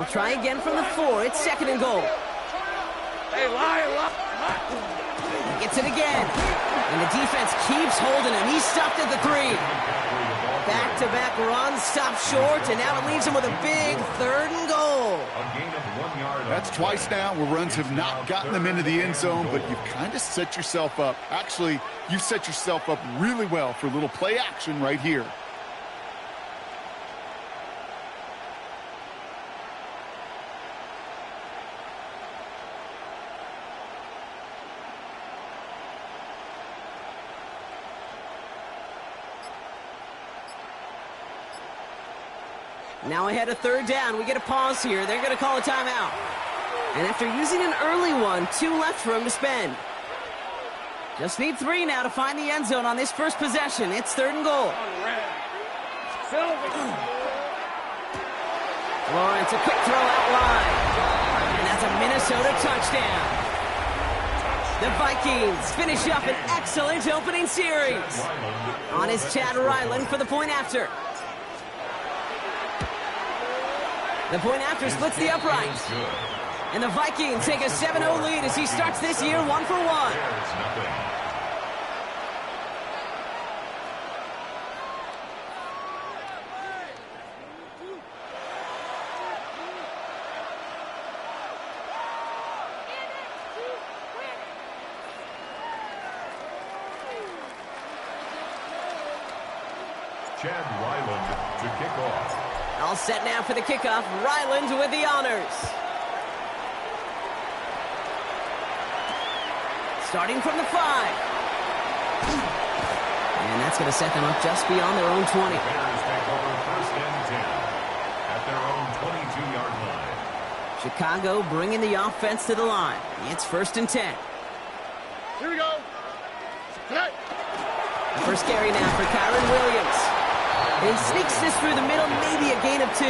We'll try again from the 4. It's 2nd and goal. Hey, lie. He gets it again. And the defense keeps holding him. He's stopped at the 3. Back-to-back runs, stopped short, and now it leaves him with a big 3rd and goal. That's twice now where runs have not gotten them into the end zone, but you've kind of set yourself up. Actually, you've set yourself up really well for a little play action right here. Now ahead of 3rd down. We get a pause here. They're going to call a timeout. And after using an early one, 2 left for him to spend. Just need 3 now to find the end zone on this first possession. It's 3rd and goal. Lawrence, a quick throw out wide. And that's a Minnesota touchdown. The Vikings finish up an excellent opening series. On is Chad Ryland for the point after. The point after splits the uprights. And the Vikings take a 7-0 lead as he starts this year 1 for 1. Chad Ryland to kick off. All set now for the kickoff. Ryland with the honors. Starting from the 5. And that's going to set them up just beyond their own 20. Bears take over 1st and 10 at their own 22-yard line. Chicago bringing the offense to the line. It's 1st and 10. Here we go. Tonight. The first carry now for Kyron Williams. And he sneaks this through the middle, maybe a gain of 2.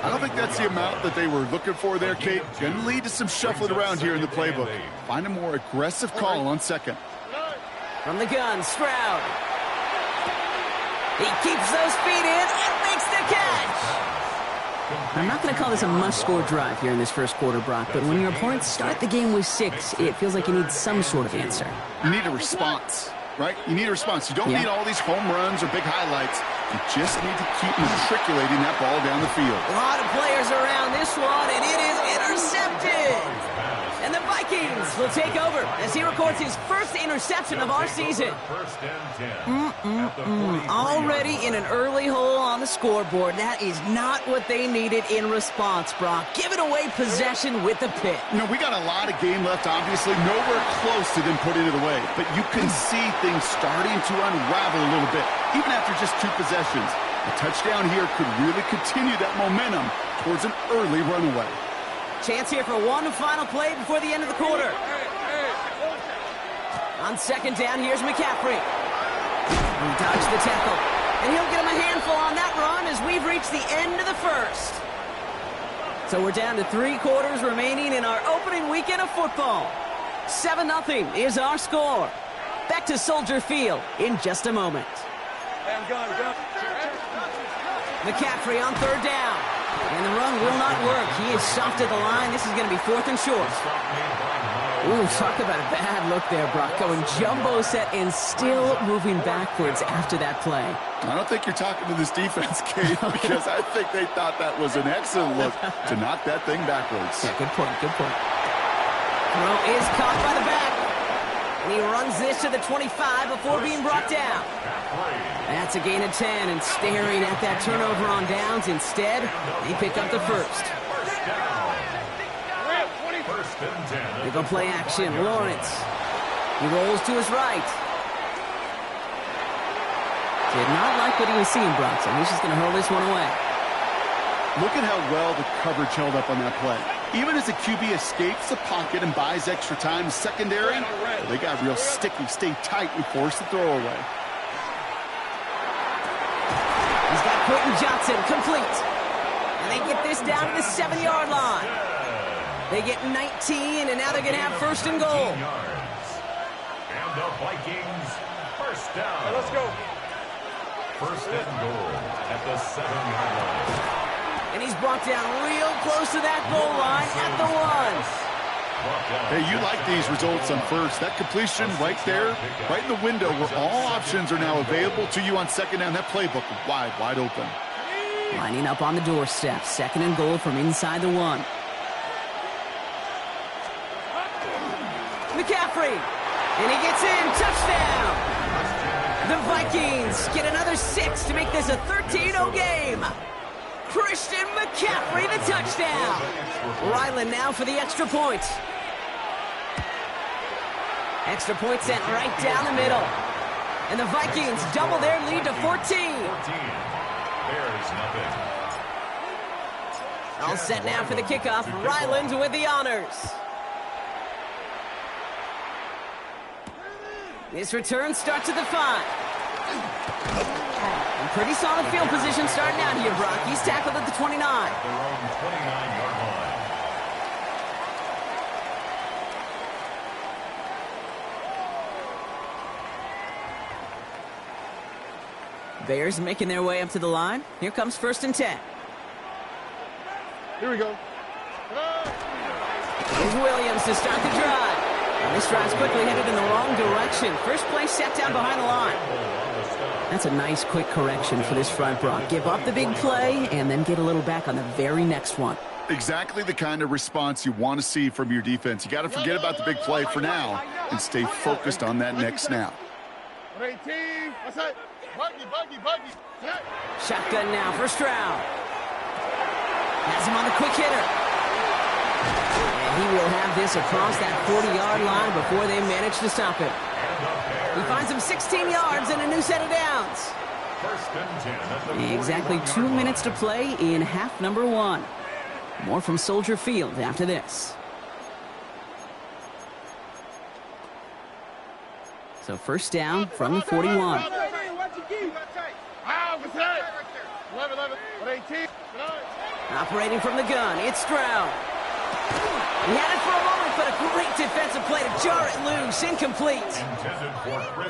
I don't think that's the amount that they were looking for there, Kate. Going to lead to some shuffling around here in the playbook. Find a more aggressive call on 2nd. From the gun, Stroud. He keeps those feet in and makes the catch. I'm not going to call this a must-score drive here in this first quarter, Brock, but when your opponents start the game with 6, it feels like you need some sort of answer. You need a response, right? You need a response. You don't need all these home runs or big highlights. You just need to keep matriculating that ball down the field. A lot of players around this one, and it is intercepted. And the Vikings will take over as he records his first interception of our season. Already in an early hole on the scoreboard. That is not what they needed in response, Brock. Giving away possession with the pick. You know, we got a lot of game left, obviously. Nowhere close to them putting it away. But you can see things starting to unravel a little bit, even after just 2 possessions. A touchdown here could really continue that momentum towards an early runaway. Chance here for one final play before the end of the quarter. On 2nd down, here's McCaffrey. He dodged the tackle. And he'll get him a handful on that run as we've reached the end of the first. So we're down to 3 quarters remaining in our opening weekend of football. 7-0 is our score. Back to Soldier Field in just a moment. McCaffrey on 3rd down. And the run will not work. He is soft at the line. This is going to be 4th and short. Ooh, talk about a bad look there, Brock. Going jumbo set and still moving backwards after that play. I don't think you're talking to this defense, Kate, because I think they thought that was an excellent look to knock that thing backwards. Yeah, good point, good point. Throw is caught by the back. And he runs this to the 25 before being brought down. That's a gain of 10, and staring at that turnover on downs. Instead, they pick up the first. They go play action. Lawrence. He rolls to his right. Did not like what he was seeing, Brock, so he's just going to hurl this one away. Look at how well the coverage held up on that play. Even as the QB escapes the pocket and buys extra time secondary, they got real sticky, stayed tight, and forced the throw away. He's got Quentin Johnson complete. And they get this down to the 7-yard line. They get 19, and now they're going to have 1st and goal. And the Vikings, 1st down. Right, let's go. 1st and goal at the 7-yard line. And he's brought down real close to that goal line at the 1. Hey, you like these results on first. That completion right there, right in the window where all options are now available to you on second down. That playbook wide open. Lining up on the doorstep. 2nd and goal from inside the 1. McCaffrey. And he gets in. Touchdown. The Vikings get another 6 to make this a 13-0 game. Christian McCaffrey, the touchdown. Ryland now for the extra point. Extra point sent right down the middle. And the Vikings double their lead to 14. Bears nothing. All set now for the kickoff. Ryland with the honors. This return starts at the 5. And pretty solid field position starting out here, Brock. He's tackled at the 29. Their own 29-yard line. Bears making their way up to the line. Here comes 1st and 10. Here we go. Here's Williams to start the drive. And this drive's quickly headed in the wrong direction. First play set down behind the line. That's a nice quick correction for this front, Brock. Give up the big play and then get a little back on the very next one. Exactly the kind of response you want to see from your defense. You got to forget about the big play for now and stay focused on that next snap. 18. What's that? Buggy. Shotgun now for Stroud. Has him on the quick hitter. And he will have this across that 40-yard line before they manage to stop him. He finds him 16 yards and a new set of downs. Exactly 2 minutes to play in half number 1. More from Soldier Field after this. So 1st down from the 41. Operating from the gun, it's Stroud. He had it for a moment, but a great defensive play to jar it loose. Incomplete.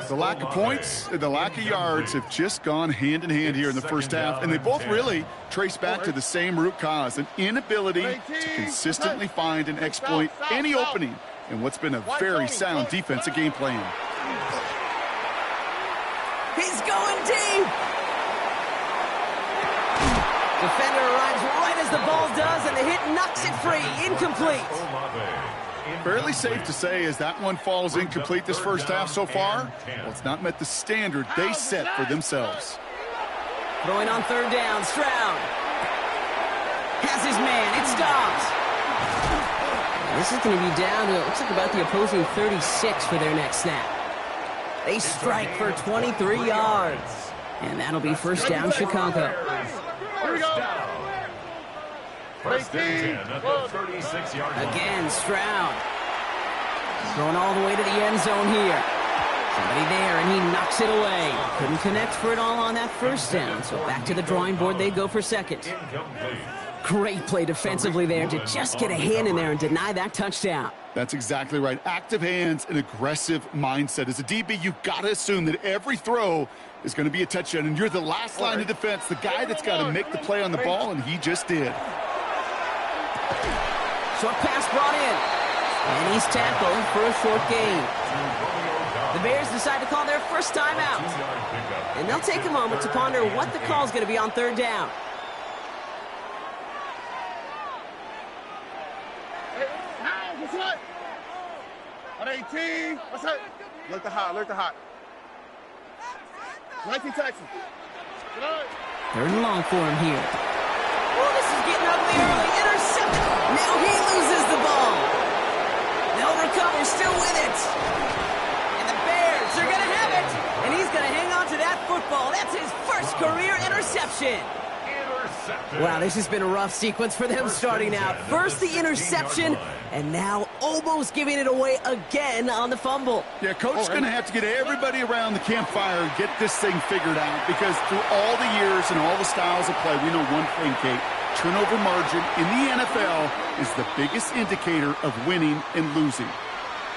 The lack of points and the lack of yards have just gone hand in hand here in the first half, and they both really trace back to the same root cause, an inability to consistently find and exploit any opening in what's been a very sound defensive game plan. He's going deep. Defender arrives right as the ball does, and the hit knocks it free. Incomplete. Fairly safe to say as that one falls incomplete this first half so far, well, it's not met the standard they set for themselves. Throwing on 3rd down, Stroud has his man. It stops. And this is going to be down to, it looks like about the opposing 36 for their next snap. They strike for 23 yards. And that'll be 1st down, Chicago. Here we go. 1st and 10 at the 36-yard line. Again, Stroud. Thrown all the way to the end zone here. Somebody there, and he knocks it away. Couldn't connect for it all on that 1st down, so back to the drawing board they go for 2nd. Great play defensively there to just get a hand in there and deny that touchdown. That's exactly right. Active hands and aggressive mindset. As a DB, you've got to assume that every throw is going to be a touchdown, and you're the last line of defense, the guy that's got to make the play on the ball, and he just did. Short pass brought in, and he's tackled for a short gain. The Bears decide to call their first timeout, and they'll take a moment to ponder what the call is going to be on 3rd down. What's that? 18. What's that? Look the hot. 19 Texas. 3rd and long for him here. Oh, this is getting ugly early. Intercepted. Now he loses the ball. They'll recover, still with it. And the Bears are going to have it. And he's going to hang on to that football. That's his first career interception. Wow, this has been a rough sequence for them starting out. First the interception, and now almost giving it away again on the fumble. Yeah, Coach's going to have to get everybody around the campfire and get this thing figured out, because through all the years and all the styles of play, we know one thing, Kate. Turnover margin in the NFL is the biggest indicator of winning and losing.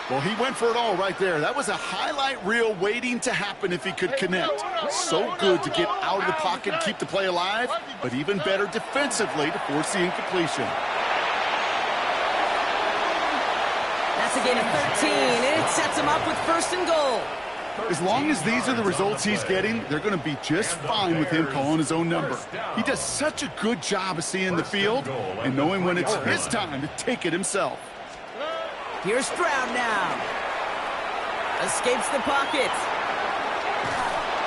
Well, he went for it all right there. That was a highlight reel waiting to happen if he could connect. So good to get out of the pocket and keep the play alive, but even better defensively to force the incompletion. That's a gain of 13, and it sets him up with 1st and goal. As long as these are the results he's getting, they're going to be just fine with him calling his own number. He does such a good job of seeing the field and knowing when it's his time to take it himself. Here's Stroud now. Escapes the pocket.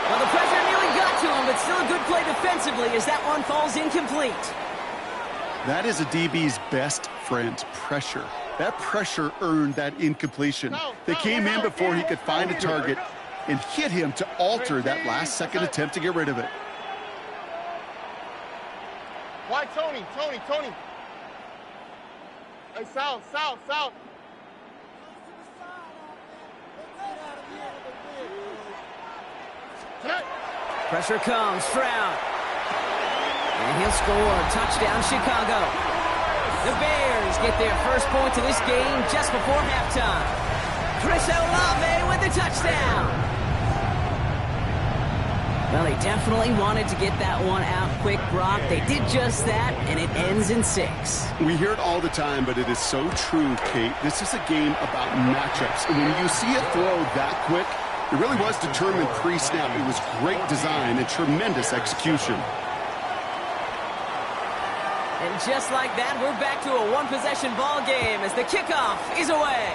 Well, the pressure nearly got to him, but still a good play defensively as that one falls incomplete. That is a DB's best friend, pressure. That pressure earned that incompletion. They came in before he could find a target and hit him to alter that last-second attempt to get rid of it. Why, Tony? Hey, South. Pressure comes, Stroud. And he'll score. Touchdown, Chicago. The Bears get their first points of this game just before halftime. Chris Olave with the touchdown. Well, they definitely wanted to get that one out quick, Brock. They did just that, and it ends in 6. We hear it all the time, but it is so true, Kate. This is a game about matchups. And when you see it throw that quick, it really was determined pre-snap. It was great design and tremendous execution. And just like that, we're back to a one-possession ball game as the kickoff is away.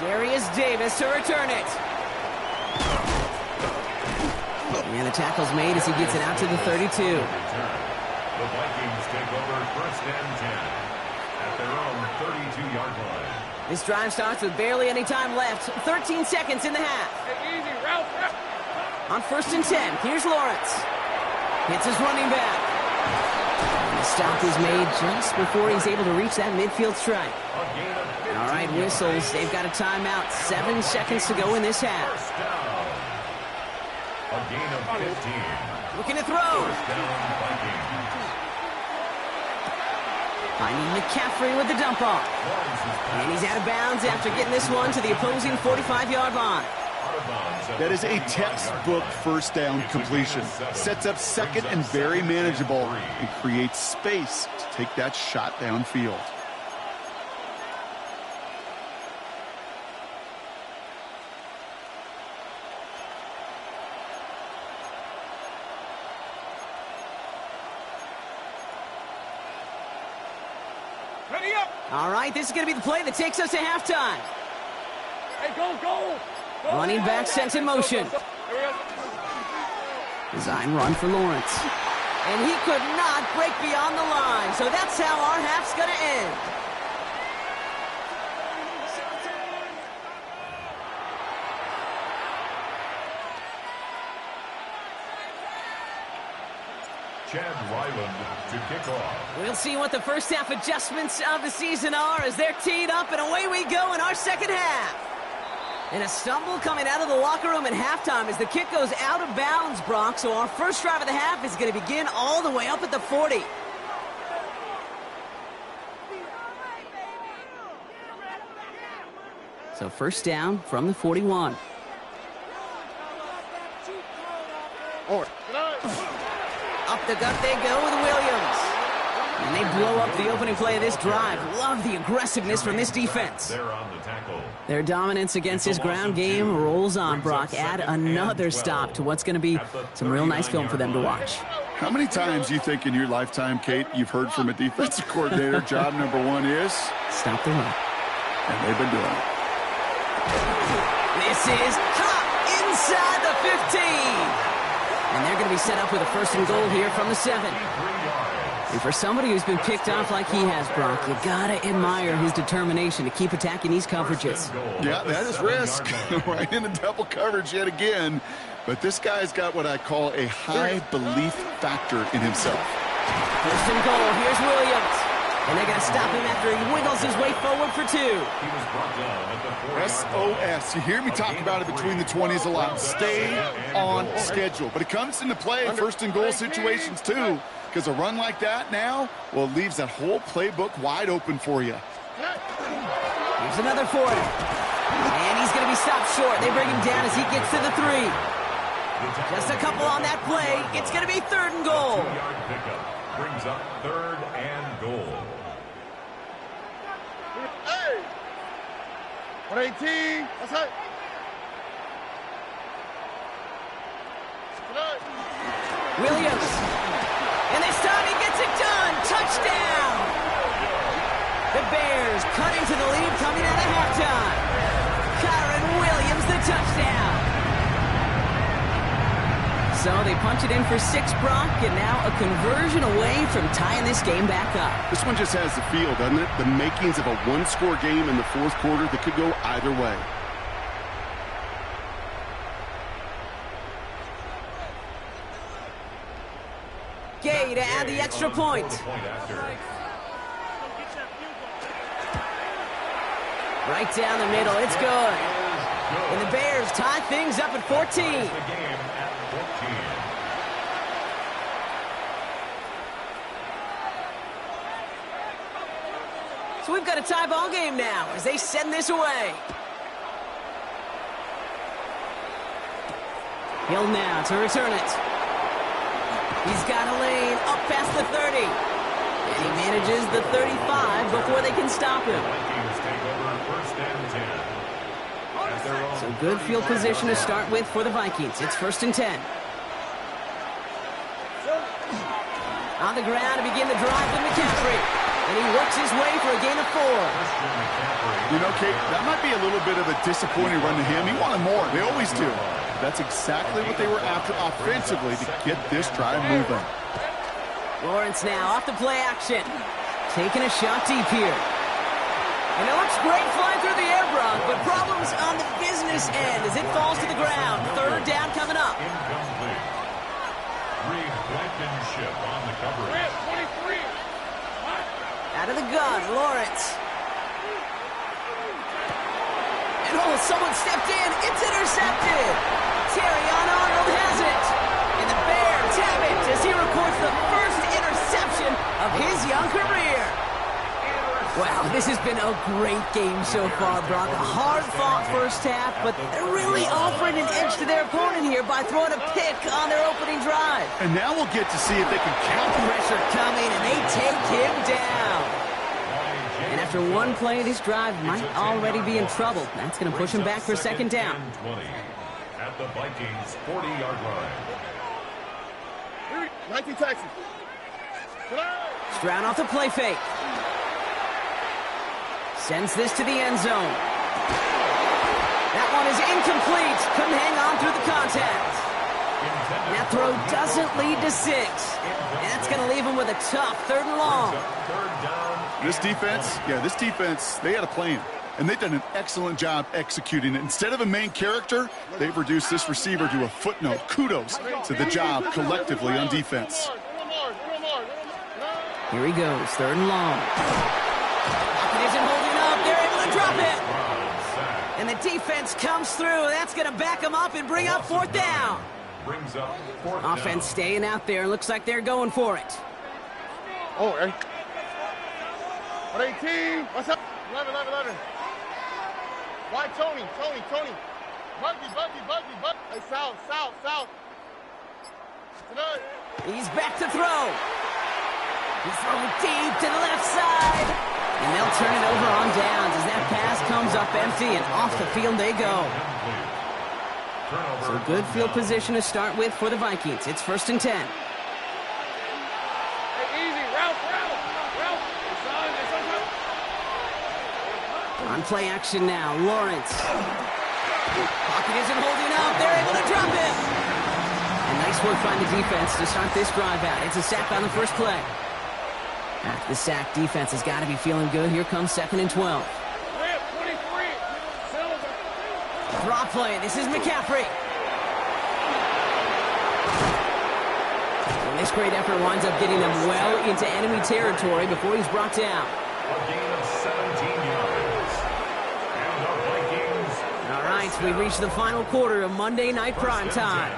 Darius Davis to return it. And the tackle's made as he gets it out to the 32. The Vikings take over 1st and 10 at their own 32-yard line. This drive starts with barely any time left. 13 seconds in the half. On 1st and 10, here's Lawrence. Hits his running back. And the stop is made just before he's able to reach that midfield strike. All right, whistles. They've got a timeout. 7 seconds to go in this half. A gain of 15. Looking to throw. Finding McCaffrey with the dump off. And he's out of bounds after getting this one to the opposing 45-yard line. That is a textbook 1st down completion. Sets up 2nd and very manageable and creates space to take that shot downfield. All right, this is going to be the play that takes us to halftime. Hey, go. Running back sent in motion. Design run for Lawrence. And he could not break beyond the line, so that's how our half's going to end. Chad Ryland to kick off. We'll see what the first half adjustments of the season are as they're teed up, and away we go in our second half. And a stumble coming out of the locker room at halftime as the kick goes out of bounds, Brock. So our first drive of the half is going to begin all the way up at the 40. So first down from the 41. Up the gut they go with Williams. And they blow up the opening play of this drive. Love the aggressiveness from this defense. Their dominance against his ground game rolls on, Brock. Add another stop to what's going to be some real nice film for them to watch. How many times do you think in your lifetime, Kate, you've heard from a defensive coordinator, job number 1 is? Stop the run. And they've been doing it. This is hot inside the 15. And they're going to be set up with a 1st and goal here from the 7. And for somebody who's been picked off like he has, Brock, you got to admire his determination to keep attacking these coverages. Yeah, that is risk. Right in the double coverage yet again. But this guy's got what I call a high belief factor in himself. 1st and goal. Here's Williams. And they're going to stop him after he wiggles his way forward for 2. SOS. You hear me talk about it between the 20s a lot. Stay on schedule. But it comes into play in 1st and goal situations too. Because a run like that now, well, leaves that whole playbook wide open for you. Here's another for him. And he's going to be stopped short. They bring him down as he gets to the 3. Just a couple on that play. It's going to be 3rd and goal. 2-yard pickup brings up 3rd and goal. Hey! 118. That's it. Williams. And this time he gets it done. Touchdown. The Bears cut into the lead coming out of halftime. Kyron Williams, the touchdown. So they punch it in for 6, Brock, and now a conversion away from tying this game back up. This one just has the feel, doesn't it? The makings of a one-score game in the 4th quarter that could go either way. Gay to add the extra point. Right down the middle. It's good. And the Bears tie things up at 14. So we've got a tie ball game now as they send this away. Hill now to return it. He's got a lane up past the 30. And he manages the 35 before they can stop him. So good field position to start with for the Vikings. It's 1st and 10. On the ground to begin the drive with McCaffrey. And he works his way for a gain of 4. You know, Kate, that might be a little bit of a disappointing run to him. He wanted more. They always do. That's exactly what they were after offensively to get this drive moving. Lawrence now off the play action. Taking a shot deep here. And it looks great flying through the air, Brock, but problems on the business end as it falls to the ground. 3rd down coming up. Incomplete. Reed Blankenship on the coverage. 23. Out of the gun, Lawrence. And oh, someone stepped in. It's intercepted. Terrion Arnold has it. And the Bears have it as he records the first interception of his young career. Wow, this has been a great game so far, Brock. A hard-fought first half, but they're really offering an edge to their opponent here by throwing a pick on their opening drive. And now we'll get to see if they can counter. Pressure coming, and they take him down. And after one play, this drive might already be in trouble. That's going to push him back for 2nd down. 20 at the Vikings 40-yard line. 19 Texas. Stroud off the play fake. Sends this to the end zone. That one is incomplete. Couldn't hang on through the contact. And that throw doesn't lead to 6. And that's going to leave him with a tough 3rd and long. This defense, they had a plan. And they've done an excellent job executing it. Instead of a main character, they've reduced this receiver to a footnote. Kudos to the job collectively on defense. Here he goes, 3rd and long. Pocket isn't holding up. They're able to drop it. And the defense comes through. That's going to back them up and bring up 4th down. Offense staying out there. Looks like they're going for it. Oh, hey. 118. What's up? 11. Why Tony? Buggy. Hey, south. Tonight. He's back to throw. He's throwing deep to the left side. And they'll turn it over on downs as that pass comes up empty and off the field they go. So good field position to start with for the Vikings. It's 1st and 10. Hey, easy. Ralph. On play action now, Lawrence. Pocket isn't holding up. They're able to drop it. And nice work by the defense to start this drive out. It's a sack on the first play. After the sack, defense has got to be feeling good. Here comes 2nd and 12. Draw play. This is McCaffrey. And this great effort winds up getting them well into enemy territory before he's brought down. A gain of 17 yards. And the Vikings. All right, we reach the final quarter of Monday Night Primetime.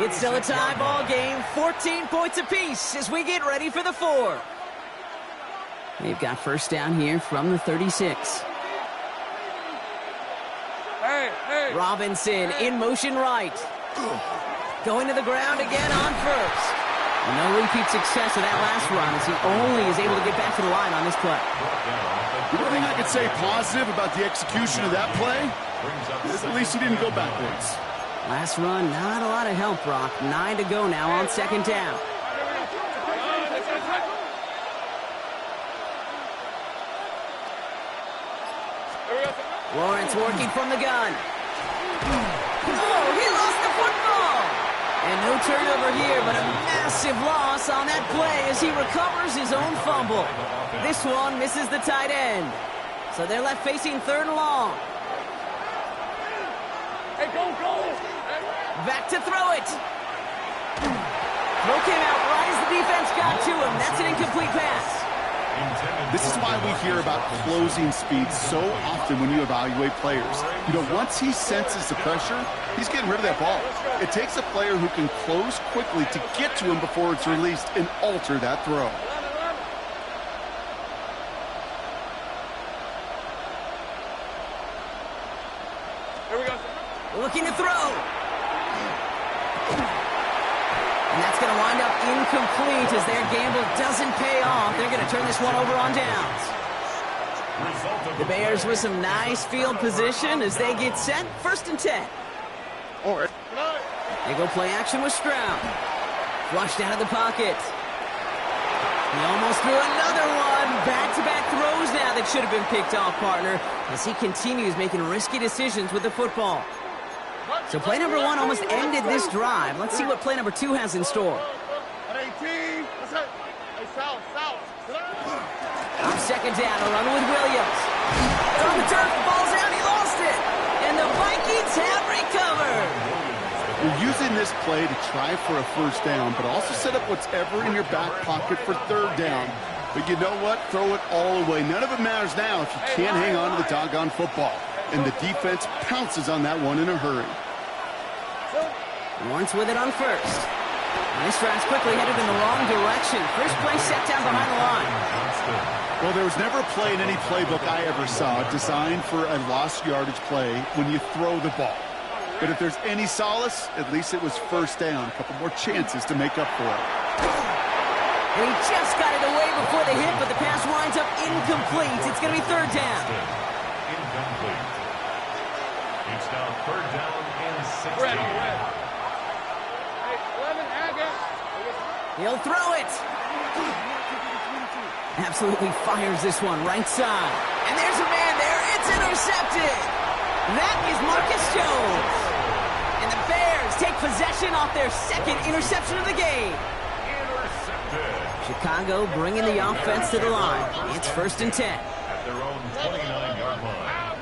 It's still a tie ball game, 14 points apiece as we get ready for the 4th. They've got 1st down here from the 36. Robinson in motion right. Going to the ground again on first. And no repeat success of that last run as he only is able to get back to the line on this play. The only thing I could say positive about the execution of that play is at least he didn't go backwards. Last run, not a lot of help, Brock. 9 to go now on second down. Lawrence working from the gun. Oh, he lost the football! And no turnover here, but a massive loss on that play as he recovers his own fumble. This one misses the tight end. So they're left facing third and long. Hey, go! Back to throw it. Throw came out right as the defense got to him. That's an incomplete pass. This is why we hear about closing speed so often when you evaluate players. You know, once he senses the pressure, he's getting rid of that ball. It takes a player who can close quickly to get to him before it's released and alter that throw. Here we go. Looking to throw. And that's going to wind up incomplete as their gamble doesn't pay off. They're going to turn this one over on downs. The Bears with some nice field position as they get set. First and 10. All right. They go play action with Stroud. Flushed out of the pocket. He almost threw another one. Back-to-back throws now that should have been picked off, partner, as he continues making risky decisions with the football. So play number 1 almost ended this drive. Let's see what play number 2 has in store. At 18. That's it. Hey, south. On second down, a run with Williams. It's on the turf, the ball's out, he lost it. And the Vikings have recovered. You're using this play to try for a first down, but also set up whatever in your back pocket for third down. But you know what? Throw it all away. None of it matters now if you can't hang on to the doggone football. And the defense pounces on that one in a hurry. Lawrence with it on first. And this drive's quickly headed in the wrong direction. First play set down behind the line. Well, there was never a play in any playbook I ever saw designed for a lost yardage play when you throw the ball. But if there's any solace, at least it was first down. A couple more chances to make up for it. And he just got it away before the hit, but the pass winds up incomplete. It's going to be third down. Incomplete. It's now third down and 16. He'll throw it. Absolutely fires this one right side. And there's a man there. It's intercepted. That is Marcus Jones. And the Bears take possession off their second interception of the game. Intercepted. Chicago bringing the offense to the line. It's first and 10. At their own 29-yard line.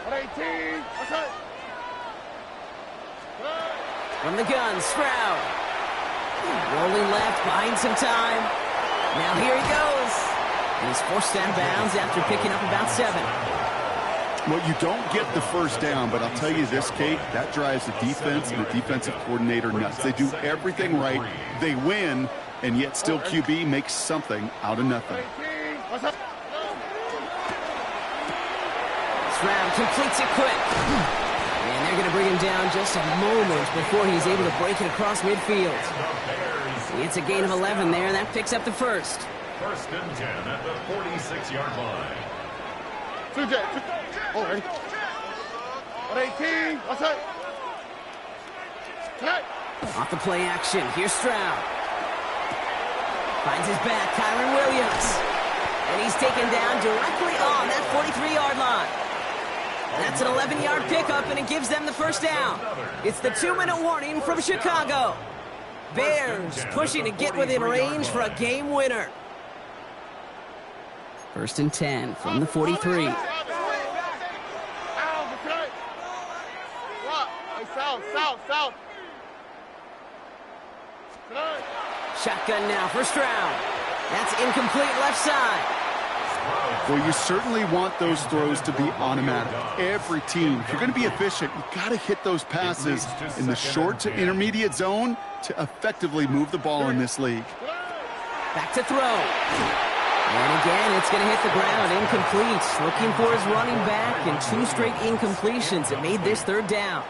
At 18. That's it. From the gun, Stroud. Rolling left, buying some time. Now here he goes. And he's forced out of bounds after picking up about 7. Well, you don't get the first down, but I'll tell you this, Kate, that drives the defense and the defensive coordinator nuts. They do everything right. They win, and yet still QB makes something out of nothing. Stroud completes it quick. And they're going to bring him down just a moment before he's able to break it across midfield. It's a gain of 11 there, and that picks up the first. First and 10 at the 46-yard line. All right. At 18. That's it. Off the play action, here's Stroud. Finds his back, Kyron Williams. And he's taken down directly on that 43-yard line. That's an 11-yard pickup, and it gives them the first down. It's the 2-minute warning from Chicago. Bears pushing to get within range for a game winner. First and 10 from the 43. South. Shotgun now for Stroud. That's incomplete left side. Well, you certainly want those throws to be automatic. Every team, if you're going to be efficient, you got to hit those passes in the short to intermediate zone to effectively move the ball in this league. Back to throw. And again, it's going to hit the ground, incomplete. Looking for his running back, and 2 straight incompletions. It made this 3rd down.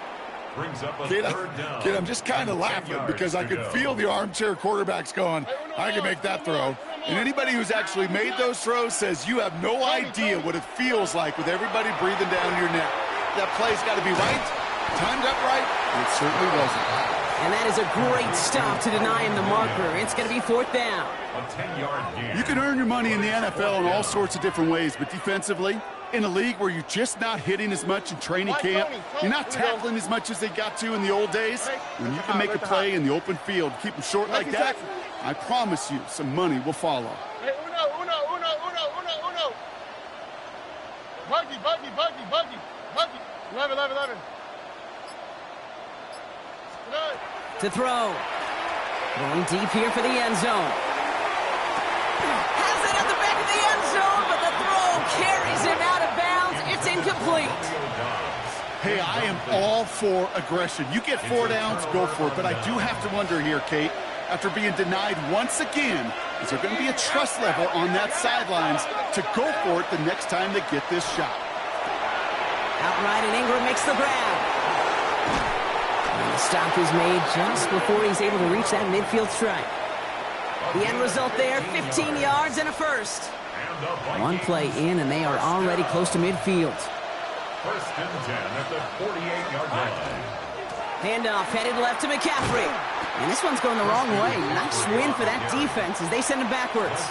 Brings up a Kid, 3rd down. kid, I'm just kind of laughing because I could feel the armchair quarterbacks going, I can make that throw. And anybody who's actually made those throws says you have no idea what it feels like with everybody breathing down your neck. That play's got to be right, timed up right, and it certainly wasn't. And that is a great stop to deny him the marker. It's going to be 4th down. A 10-yard gain. You can earn your money in the NFL in all sorts of different ways, but defensively, in a league where you're just not hitting as much in training camp, you're not tackling as much as they got to in the old days, when you can make a play in the open field, keep them short like that, I promise you some money will follow. Hey, uno. Buggy. 11. To throw. Going deep here for the end zone. Has it at the back of the end zone, but the throw carries him out of bounds. It's incomplete. Hey, I am all for aggression. You get 4 downs, go for it. But I do have to wonder here, Kate, after being denied once again, is there going to be a trust level on that sidelines to go for it the next time they get this shot? Outright, and Ingram makes the grab. And the stop is made just before he's able to reach that midfield strike. The end result there, 15 yards and a first. One play in, and they are already close to midfield. 1st and 10 at the 48-yard line. Handoff headed left to McCaffrey. And this one's going the wrong way. Nice win for that defense as they send him backwards.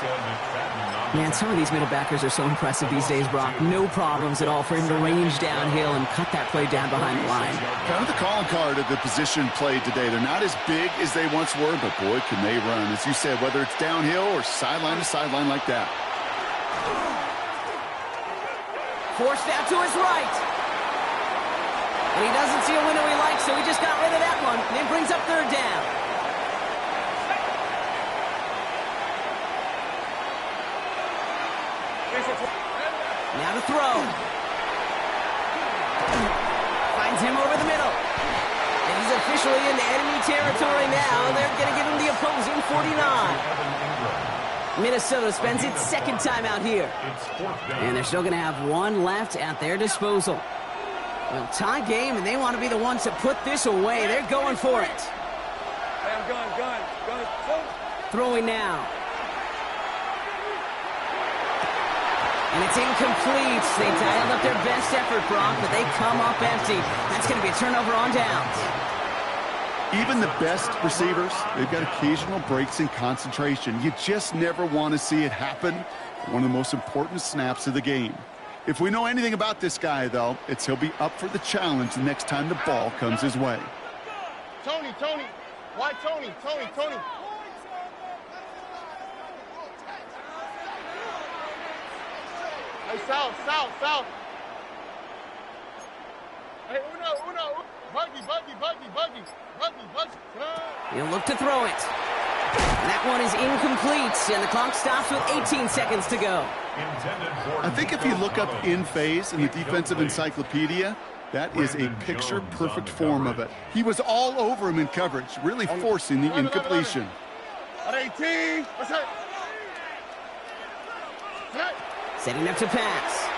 Man, some of these middle backers are so impressive these days, Brock. No problems at all for him to range downhill and cut that play down behind the line. Kind of the calling card of the position played today. They're not as big as they once were, but boy, can they run. As you said, whether it's downhill or sideline to sideline like that. Forced out to his right. And he doesn't see a window he likes, so he just got rid of that one. And it brings up 3rd down. Now to throw. Finds him over the middle. And he's officially into enemy territory now. They're going to give him the opposing 49. Minnesota spends its 2nd time out here. And they're still going to have 1 left at their disposal. Well, tie game, and they want to be the ones to put this away. They're going for it. Hey, I'm going. Throwing now. And it's incomplete. They dialed up their best effort, Brock, but they come up empty. That's going to be a turnover on downs. Even the best receivers, they've got occasional breaks in concentration. You just never want to see it happen. One of the most important snaps of the game. If we know anything about this guy, though, it's he'll be up for the challenge the next time the ball comes his way. Tony. Why Tony? Hey, south. Hey, uno. Buggy. He'll look to throw it. And that one is incomplete, and the clock stops with 18 seconds to go. I think if you look up in phase in the defensive encyclopedia, that is a picture-perfect form of it. He was all over him in coverage, really forcing the incompletion. At 18. What's that? Setting up to pass.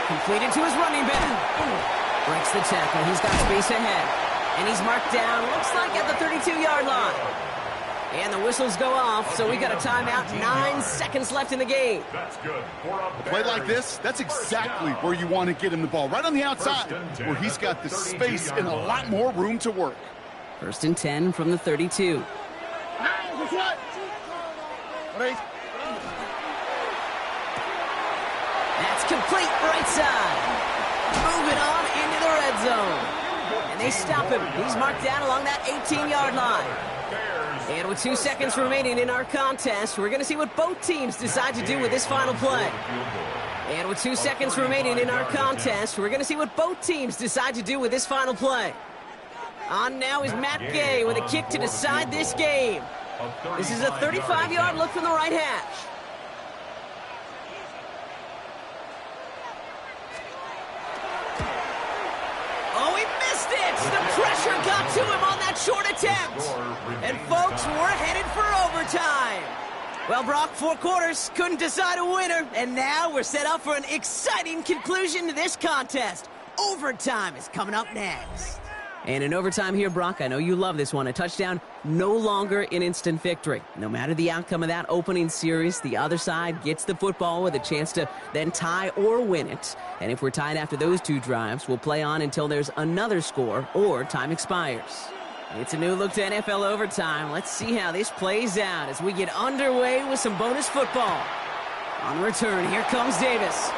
Completed to his running back. Breaks the tackle. He's got space ahead. And he's marked down, looks like at the 32-yard line. And the whistles go off, so we got a timeout. 9 seconds left in the game. That's good. A play like this, that's exactly where you want to get him the ball. Right on the outside, where he's got the space and a lot more room to work. 1st and 10 from the 32. That's complete right side. Moving on into the red zone. And they stop him. He's marked down along that 18-yard line. And with 2 seconds remaining in our contest, we're going to see what both teams decide to do with this final play. And with 2 seconds remaining in our contest, we're going to see what both teams decide to do with this final play. On now is Matt Gay with a kick to decide this game. This is a 35-yard look from the right hash. Oh, he missed it! The pressure got to him on that short attempt. And folks, we're headed for overtime. Well, Brock, 4 quarters, couldn't decide a winner, and now we're set up for an exciting conclusion to this contest. Overtime is coming up next. And in overtime here, Brock, I know you love this one. A touchdown, no longer an instant victory. No matter the outcome of that opening series, the other side gets the football with a chance to then tie or win it. And if we're tied after those 2 drives, we'll play on until there's another score or time expires. It's a new look to NFL overtime. Let's see how this plays out as we get underway with some bonus football. On the return, here comes Davis.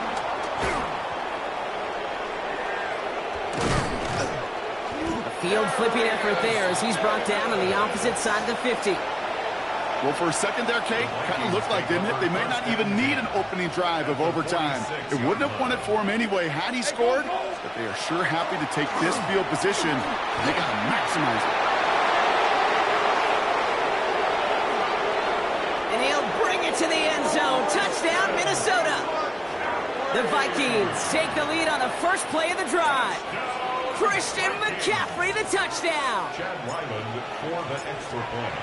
A field-flipping effort there as he's brought down on the opposite side of the 50. Well, for a second there, Kate, kind of looked like, didn't it? They may not even need an opening drive of overtime. It wouldn't have won it for him anyway had he scored, but they are sure happy to take this field position, and they got to maximize it. And he'll bring it to the end zone. Touchdown, Minnesota. The Vikings take the lead on the first play of the drive. Christian McCaffrey, the touchdown. Chad Ryland for the extra point.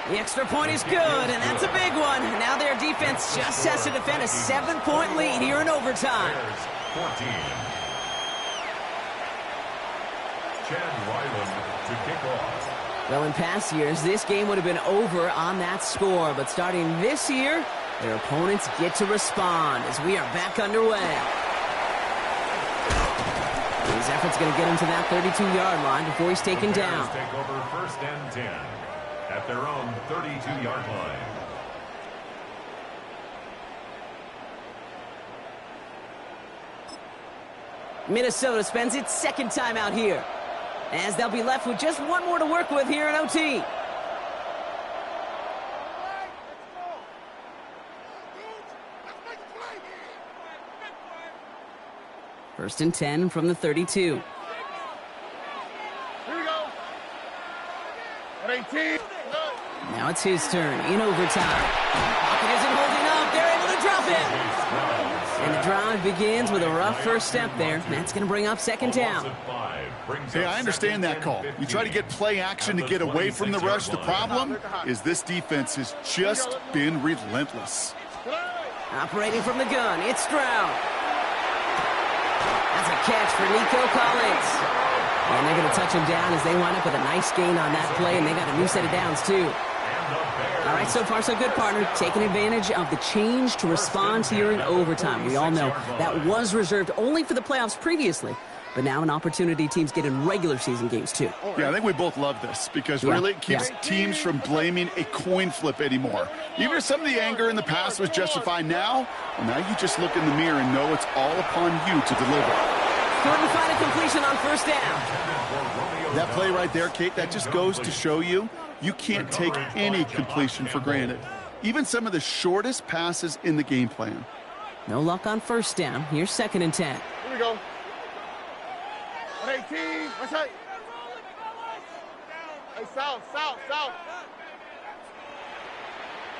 The extra point is good, and that's a big one. Now their defense just has to defend a 7-point lead here in overtime. Bears 14. Chad Ryland to kick off. Well, in past years, this game would have been over on that score, but starting this year, their opponents get to respond as we are back underway. His effort's going to get him to that 32-yard line before he's taken down. Take over first and 10. At their own 32-yard line. Minnesota spends its second time out here, as they'll be left with just one more to work with here in OT. First and 10 from the 32. Now it's his turn in overtime. Pocket isn't holding up. They're able to drop it. And the drive begins with a rough first step there. That's going to bring up second down. Hey, I understand that call. You try to get play action to get away from the rush. The problem is this defense has just been relentless. Operating from the gun, it's Stroud. That's a catch for Nico Collins. And they're going to touch him down as they wind up with a nice gain on that play, and they got a new set of downs, too. All right, so far so good, partner. Taking advantage of the change to respond here in overtime. We all know that was reserved only for the playoffs previously, but now an opportunity teams get in regular season games, too. Yeah, I think we both love this because really it keeps teams from blaming a coin flip anymore. Even if some of the anger in the past was justified now, well, now you just look in the mirror and know it's all upon you to deliver. Couldn't find a completion on first down. That play right there, Kate, that just goes to show you can't take any completion for granted. Even some of the shortest passes in the game plan. No luck on first down. Here's second and 10. Here we go. 118. What's that? Hey, south.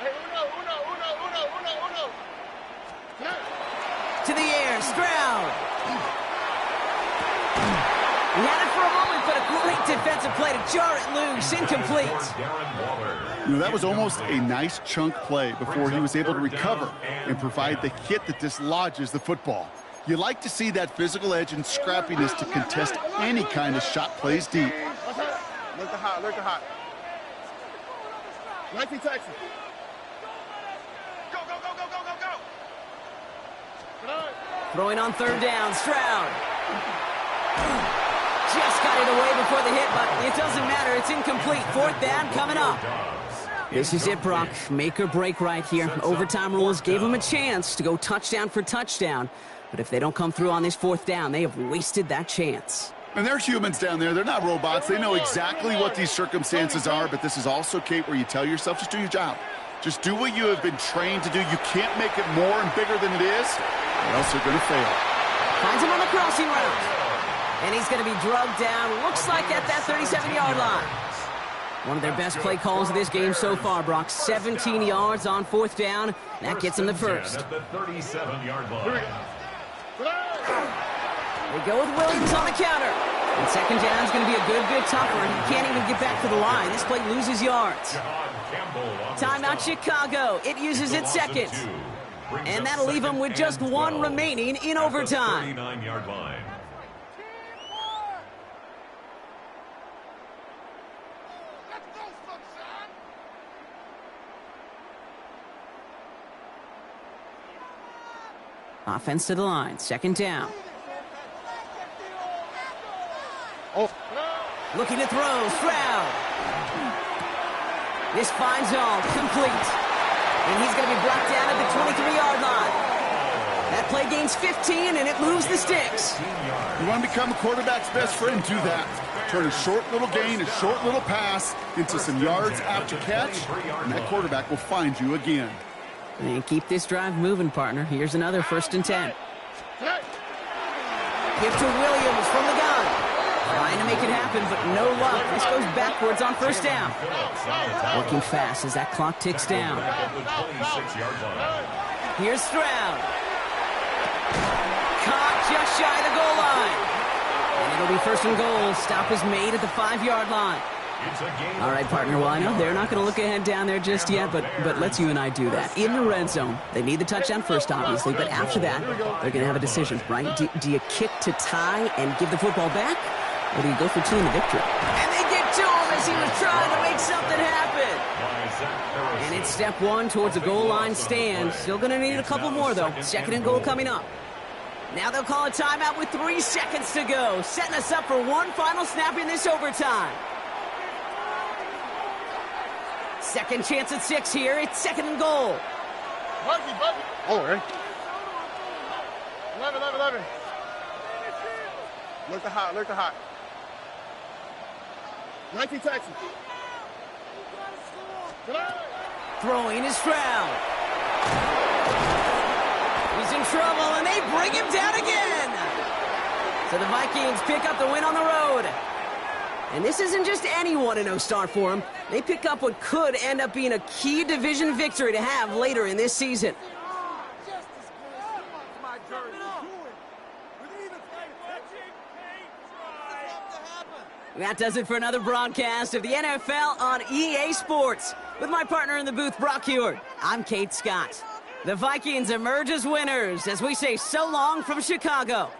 Hey, uno. To the air, Stroud. He had it for a moment, but a great defensive play to jar it loose. Incomplete. You know, that was almost a nice chunk play before he was able to recover and provide the hit that dislodges the football. You like to see that physical edge and scrappiness to contest any kind of shot plays deep. Look the hot. 19 Texas. Go. Throwing on third down, Stroud. Just got it away before the hit, but it doesn't matter. It's incomplete. Fourth down coming up. This is it, Brock. Make or break right here. Overtime rules gave them a chance to go touchdown for touchdown. But if they don't come through on this fourth down, they have wasted that chance. And they're humans down there. They're not robots. They know exactly what these circumstances are, but this is also, Kate, where you tell yourself, just do your job. Just do what you have been trained to do. You can't make it more and bigger than it is, or else you're going to fail. Finds him on the crossing route. And he's going to be drugged down, looks like at that 37-yard line. One of their best play calls of this game so far, Brock. 17 yards on fourth down. That gets him the first. At the 37-yard line. They go with Williams on the counter. And second down is going to be a good bit tougher. He can't even get back to the line. This play loses yards. Timeout Chicago. It uses its second. And that'll leave them with just one remaining in overtime. 39-yard line. Offense to the line. Second down. Looking to throw. Stroud. This finds all. Complete. And he's going to be brought down at the 23-yard line. That play gains 15, and it moves the sticks. You want to become a quarterback's best friend, do that. Turn a short little gain, a short little pass into some yards after catch, and that quarterback will find you again. And keep this drive moving, partner. Here's another 1st and 10. Give to Williams from the gun. Trying to make it happen, but no luck. This goes backwards on 1st down. Working fast as that clock ticks down. Here's Stroud. Caught just shy of the goal line. And it'll be 1st and goal. Stop is made at the 5-yard line. All right, partner, well, I know they're not going to look ahead down there just yet, but let's you and I do that. In the red zone, they need the touchdown first, obviously, but after that, they're going to have a decision, right? Do you kick to tie and give the football back, or do you go for 2 in the victory? And they get to him as he was trying to make something happen. And it's step 1 towards a goal line stand. Still going to need a couple more, though. 2nd and goal coming up. Now they'll call a timeout with 3 seconds to go, setting us up for one final snap in this overtime. Second chance at 6 here. It's 2nd and goal. Oh, right. 11. Look the hot. 19 Texans. Throwing is Stroud. He's in trouble, and they bring him down again. So the Vikings pick up the win on the road. And this isn't just any 1-0 start for them. They pick up what could end up being a key division victory to have later in this season. That does it for another broadcast of the NFL on EA Sports. With my partner in the booth, Brock Heward, I'm Kate Scott. The Vikings emerge as winners as we say so long from Chicago.